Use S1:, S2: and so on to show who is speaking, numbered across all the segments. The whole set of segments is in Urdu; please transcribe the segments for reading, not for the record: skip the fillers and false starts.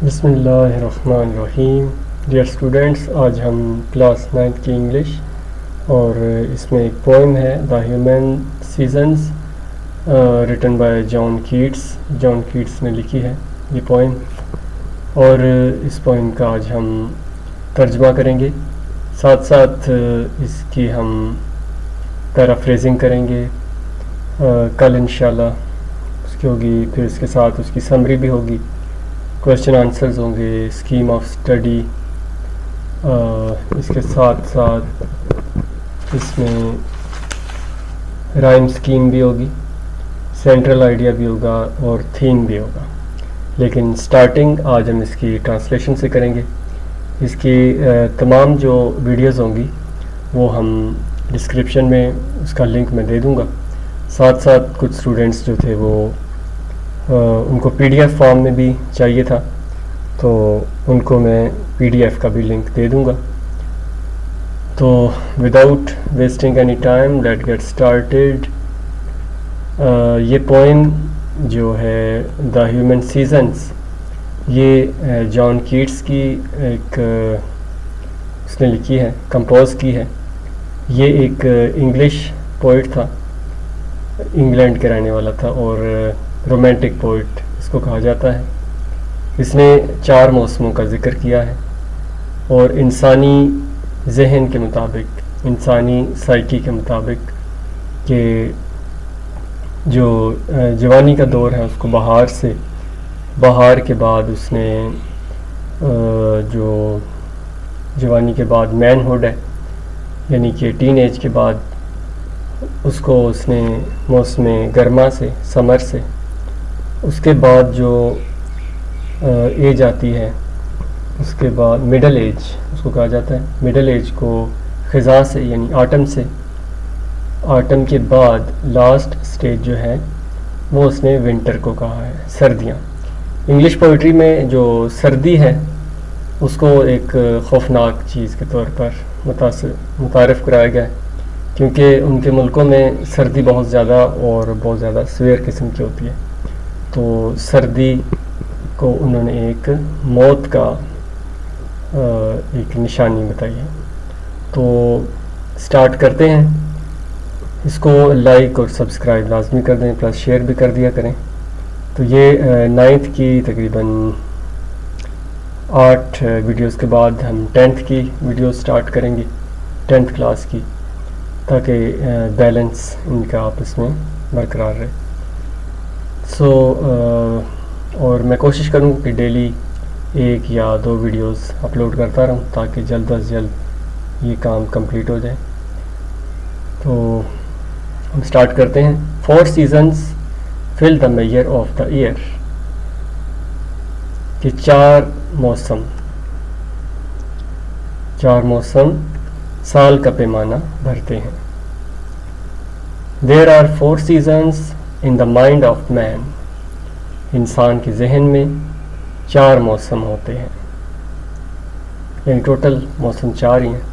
S1: بسم اللہ الرحمن الرحیم. ڈیئر اسٹوڈینٹس، آج ہم کلاس 9 کی انگلش اور اس میں ایک پوئم ہے the human seasons written by John Keats نے لکھی ہے یہ پوئم، اور اس پوئم کا آج ہم ترجمہ کریں گے، ساتھ ساتھ اس کی ہم پیرافریزنگ کریں گے. کل انشاءاللہ اس کی ہوگی، پھر اس کے ساتھ اس کی سمری بھی ہوگی، کویشچن آنسرز ہوں گے، اسکیم آف اسٹڈی، اس کے ساتھ ساتھ اس میں رائم اسکیم بھی ہوگی، سینٹرل آئیڈیا بھی ہوگا اور تھیم بھی ہوگا. لیکن سٹارٹنگ آج ہم اس کی ٹرانسلیشن سے کریں گے. اس کی تمام جو ویڈیوز ہوں گی وہ ہم ڈسکرپشن میں اس کا لنک میں دے دوں گا. ساتھ ساتھ کچھ اسٹوڈنٹس جو تھے وہ ان کو پی ڈی ایف فارم میں بھی چاہیے تھا، تو ان کو میں پی ڈی ایف کا بھی لنک دے دوں گا. تو without wasting any time let get started. یہ پوئم جو ہے دا ہیومن سیزنز، یہ جان کیٹس کی ایک اس نے لکھی ہے، کمپوز کی ہے. یہ ایک انگلش پوئٹ تھا، انگلینڈ کے رہنے والا تھا اور رومانٹک پوئٹ اس کو کہا جاتا ہے. اس نے 4 موسموں کا ذکر کیا ہے اور انسانی ذہن کے مطابق، انسانی سائیکی کے مطابق کہ جو جوانی کا دور ہے اس کو بہار کے بعد اس نے جو جوانی کے بعد مین ہوڈ ہے، یعنی کہ ٹین ایج کے بعد اس کو اس نے موسم گرما سے، سمر سے، اس کے بعد جو ایج آتی ہے، اس کے بعد مڈل ایج اس کو کہا جاتا ہے. مڈل ایج کو خزاں سے یعنی آٹم سے، آٹم کے بعد لاسٹ سٹیج جو ہے وہ اس نے ونٹر کو کہا ہے، سردیاں. انگلش پوئٹری میں جو سردی ہے اس کو ایک خوفناک چیز کے طور پر متعارف کرایا گیا ہے، کیونکہ ان کے ملکوں میں سردی بہت زیادہ اور بہت زیادہ سویر قسم کی ہوتی ہے. تو سردی کو انہوں نے ایک موت کا ایک نشانی بتائی ہے. تو سٹارٹ کرتے ہیں. اس کو لائک اور سبسکرائب لازمی کر دیں، پلس شیئر بھی کر دیا کریں. تو یہ 9th کی تقریباً 8 ویڈیوز کے بعد ہم 10th کی ویڈیو سٹارٹ کریں گے، 10th کلاس کی، تاکہ بیلنس ان کا آپس میں برقرار رہے. اور میں کوشش کروں کہ ڈیلی 1 یا 2 ویڈیوز اپلوڈ کرتا رہوں تاکہ جلد از جلد یہ کام کمپلیٹ ہو جائے. تو ہم سٹارٹ کرتے ہیں. 4 seasons fill the measure of the year. کہ 4 موسم سال کا پیمانہ بھرتے ہیں. There are 4 seasons in the mind of man. انسان کے ذہن میں 4 موسم ہوتے ہیں، یعنی ٹوٹل موسم 4 ہی ہیں.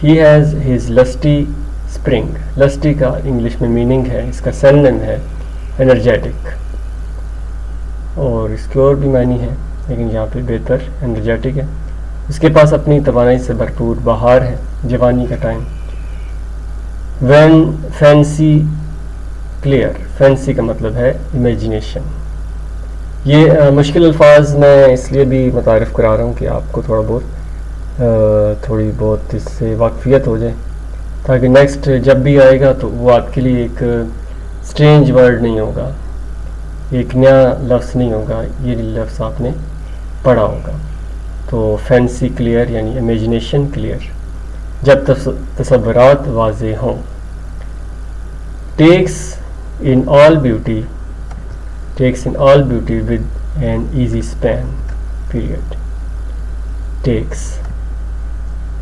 S1: He has his lusty spring. لسٹی کا انگلش میں میننگ ہے، اس کا سینونیم ہے انرجیٹک، اور اس کی اور بھی معنی ہے لیکن یہاں پہ بہتر انرجیٹک ہے. اس کے پاس اپنی توانائی سے بھرپور بہار ہے، جوانی کا time. When fancy clear. Fancy کا مطلب ہے امیجنیشن. یہ مشکل الفاظ میں اس لیے بھی متعارف کرا رہا ہوں کہ آپ کو تھوڑی بہت اس سے واقفیت ہو جائے، تاکہ نیکسٹ جب بھی آئے گا تو وہ آپ کے لیے ایک اسٹرینج ورڈ نہیں ہوگا، ایک نیا لفظ نہیں ہوگا، یہ لفظ آپ نے پڑھا ہوگا. تو فینسی کلیئر یعنی امیجنیشن کلیئر، جب تصورات واضح ہوں. takes in all beauty with an easy span. period. takes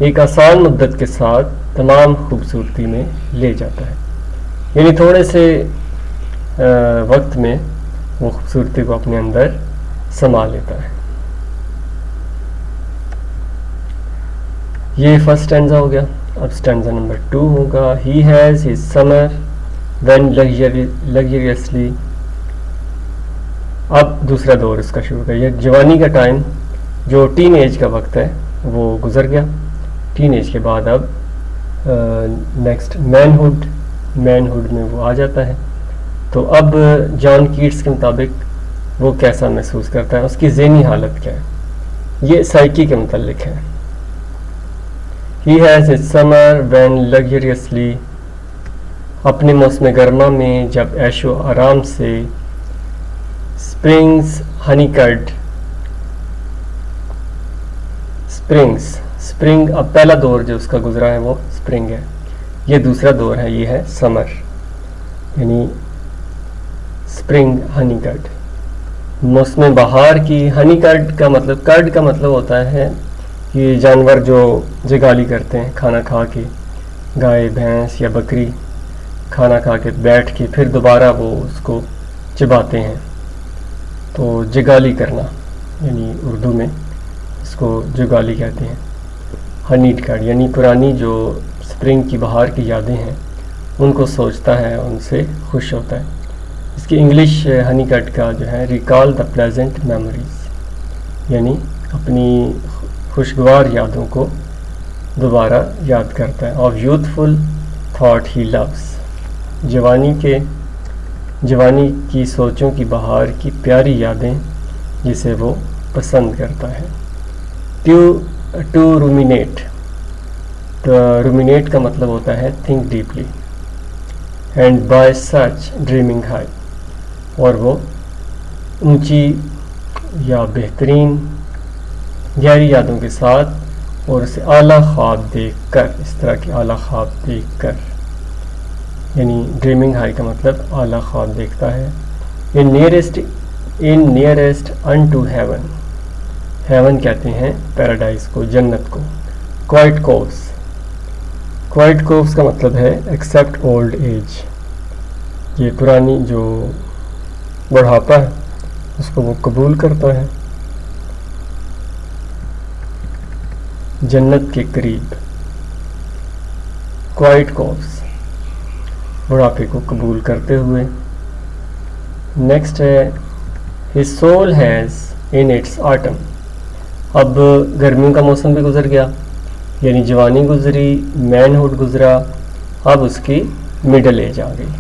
S1: ایک آسان مدت کے ساتھ تمام خوبصورتی میں لے جاتا ہے، یعنی تھوڑے سے وقت میں وہ خوبصورتی کو اپنے اندر سما لیتا ہے. یہ فرسٹ اسٹینزا ہو گیا. اب اسٹینزا نمبر 2 ہوگا. He has his summer when luxuriously اب دوسرا دور اس کا شروع کیا. یہ جوانی کا ٹائم جو ٹین ایج کا وقت ہے وہ گزر گیا. ٹین ایج کے بعد اب نیکسٹ مین ہوڈ میں وہ آ جاتا ہے. تو اب جان کیٹس کے مطابق وہ کیسا محسوس کرتا ہے, اس کی ذہنی حالت کیا ہے, یہ سائیکی کے متعلق ہے. He has his summer when luxuriously, اپنے موسم گرما میں جب عیش و آرام سے, springs honeycombed, spring اب پہلا دور جو اس کا گزرا ہے وہ spring ہے. یہ دوسرا دور ہے, یہ ہے summer, یعنی spring honeycombed, موسم بہار کی. honeycombed کا مطلب, curd کا مطلب ہوتا ہے یہ جانور جو جگالی کرتے ہیں کھانا کھا کے, گائے بھینس یا بکری کھانا کھا کے بیٹھ کے پھر دوبارہ وہ اس کو چباتے ہیں, تو جگالی کرنا, یعنی اردو میں اس کو جگالی کہتے ہیں. ہنیڈ کڈ یعنی پرانی جو سپرنگ کی بہار کی یادیں ہیں ان کو سوچتا ہے, ان سے خوش ہوتا ہے. اس کی انگلش ہنی کڈ کا جو ہے ریکال دا پلیزنٹ میموریز, یعنی اپنی خوشگوار یادوں کو دوبارہ یاد کرتا ہے. آف یوتھفل تھاٹ ہی لوز, جوانی کی سوچوں کی بہار کی پیاری یادیں جسے وہ پسند کرتا ہے. ٹو رومینیٹ, رومینیٹ کا مطلب ہوتا ہے think deeply, and by such dreaming high, اور وہ اونچی یا بہترین گہری یادوں کے ساتھ, اور اسے اعلیٰ خواب دیکھ کر, اس طرح کے اعلیٰ خواب دیکھ کر, یعنی ڈریمنگ ہائی کا مطلب اعلیٰ خواب دیکھتا ہے. ان نیئرسٹ انٹو ہیون, ہیون کہتے ہیں پیراڈائز کو, جنت کو. کوائٹ کووز کا مطلب ہے ایکسیپٹ اولڈ ایج, یہ پرانی جو بڑھاپا ہے اس کو وہ قبول کرتا ہے. جنت کے قریب, کوائٹ کووز, بڑھاپے کو قبول کرتے ہوئے. نیکسٹ ہے his soul has in its autumn, اب گرمیوں کا موسم بھی گزر گیا, یعنی جوانی گزری, مین ہوڈ گزرا, اب اس کی مڈل ایج آ گئی.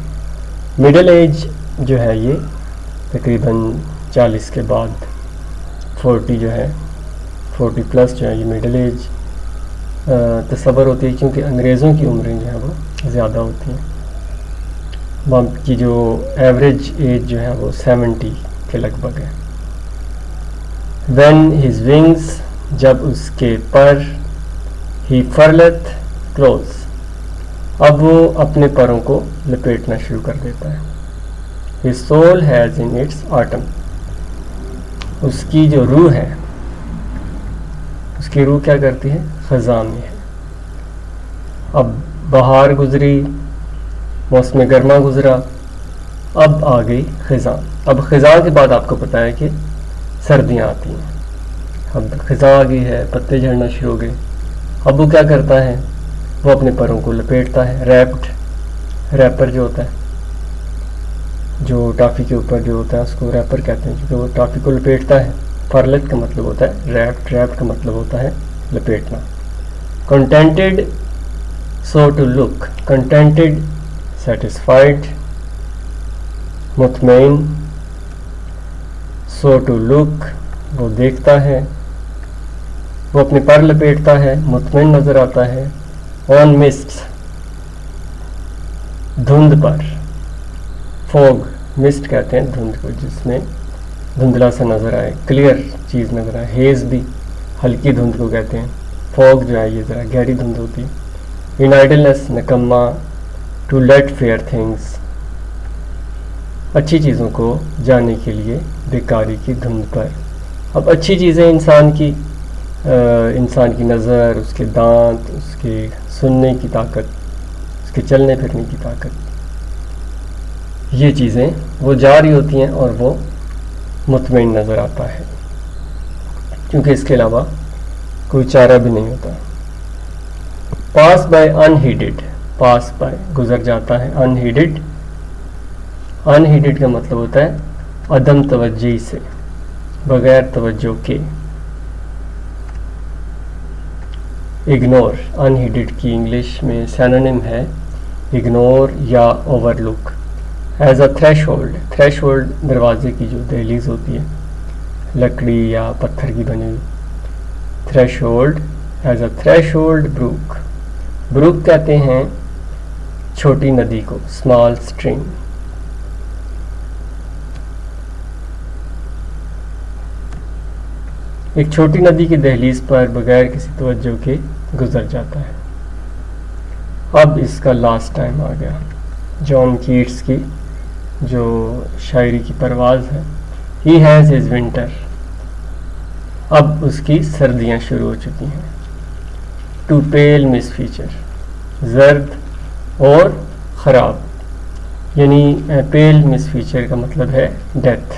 S1: مڈل ایج جو ہے یہ تقریباً 40 کے بعد, 40 جو ہے 40 پلس جو ہے یہ مڈل ایج تصور ہوتی ہے, کیونکہ انگریزوں کی عمریں جو ہیں وہ زیادہ ہوتی ہیں. بم کی جو ایوریج ایج جو ہے وہ 70 کے لگ بھگ ہے. when his wings, جب اس کے پر, he furleth close, اب وہ اپنے پروں کو لپیٹنا شروع کر دیتا ہے. his soul has in its autumn, اس کی جو روح ہے, اس کی روح کیا کرتی ہے, خزاں میں ہے. اب بہار گزری, موسم گرما گزرا, اب آ گئی خزاں. اب خزاں کے بعد آپ کو پتہ ہے کہ سردیاں آتی ہیں. اب خزاں آ گئی ہے, پتے جھڑنا شروع ہو گئے. اب وہ کیا کرتا ہے, وہ اپنے پروں کو لپیٹتا ہے. ریپر جو ہوتا ہے, جو ٹافی کے اوپر جو ہوتا ہے اس کو ریپر کہتے ہیں, کیونکہ وہ ٹافی کو لپیٹتا ہے. فرلت کا مطلب ہوتا ہے ریپ کا مطلب ہوتا ہے لپیٹنا. Contented, so to look, contented satisfied, مطمئن, سو ٹو لک وہ دیکھتا ہے, وہ اپنے پر لپیٹتا ہے, مطمئن نظر آتا ہے. آن مسٹ, دھند پر, فوگ, مسٹ کہتے ہیں دھند کو جس میں دھندلا سا نظر آئے, کلیئر چیز نظر آئے. ہیز بھی ہلکی دھند کو کہتے ہیں. فوگ جو ہے یہ ذرا گہری دھند ہوتی ہے. ان آئیڈلنس, نکما. ٹو لیٹ فیئر تھنگس, اچھی چیزوں کو جانے کے لیے بیکاری کی دھند پر. اب اچھی چیزیں انسان کی نظر, اس کے دانت, اس کے سننے کی طاقت, اس کے چلنے پھرنے کی طاقت, یہ چیزیں وہ جاری ہوتی ہیں اور وہ مطمئن نظر آتا ہے, کیونکہ اس کے علاوہ کوئی چارہ بھی نہیں ہوتا. پاس بائی انہیڈڈ, پاس بائی گزر جاتا ہے, انہیڈڈ کا مطلب ہوتا ہے عدم توجہی سے، بغیر توجہ کے. اگنور انہیڈڈ کی انگلش میں سینونیم ہے اگنور یا overlook. As a threshold, threshold دروازے کی جو دہلیز ہوتی ہے لکڑی یا پتھر کی بنی ہوئی. Threshold, as a threshold brook. Brook کہتے ہیں چھوٹی ندی کو، اسمال اسٹریم. ایک چھوٹی ندی کی دہلیز پر بغیر کسی توجہ کے گزر جاتا ہے. اب اس کا لاسٹ ٹائم آ گیا. جان کیٹس کی جو شاعری کی پرواز ہے، ہی ہیز ہز ونٹر. اب اس کی سردیاں شروع ہو چکی ہیں. ٹو پیل مس فیچر، زرد اور خراب. یعنی پیل مس فیچر کا مطلب ہے ڈیتھ.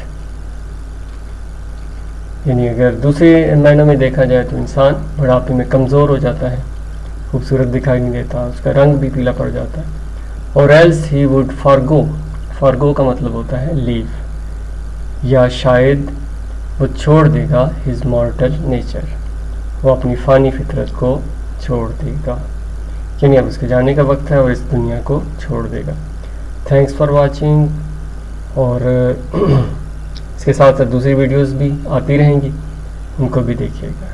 S1: یعنی اگر دوسرے معنوں میں دیکھا جائے تو انسان بڑھاپے میں کمزور ہو جاتا ہے، خوبصورت دکھائی نہیں دیتا، اس کا رنگ بھی پیلا پڑ جاتا ہے. اور else he would forgo, forgo کا مطلب ہوتا ہے لیو، یا شاید وہ چھوڑ دے گا ہز مارٹل نیچر، وہ اپنی فانی فطرت کو چھوڑ دے گا. یعنی اب اس کے جانے کا وقت ہے اور اس دنیا کو چھوڑ دے گا. Thanks for watching. اور اس کے ساتھ ساتھ دوسری ویڈیوز بھی آتی رہیں گی، ان کو بھی دیکھیے گا.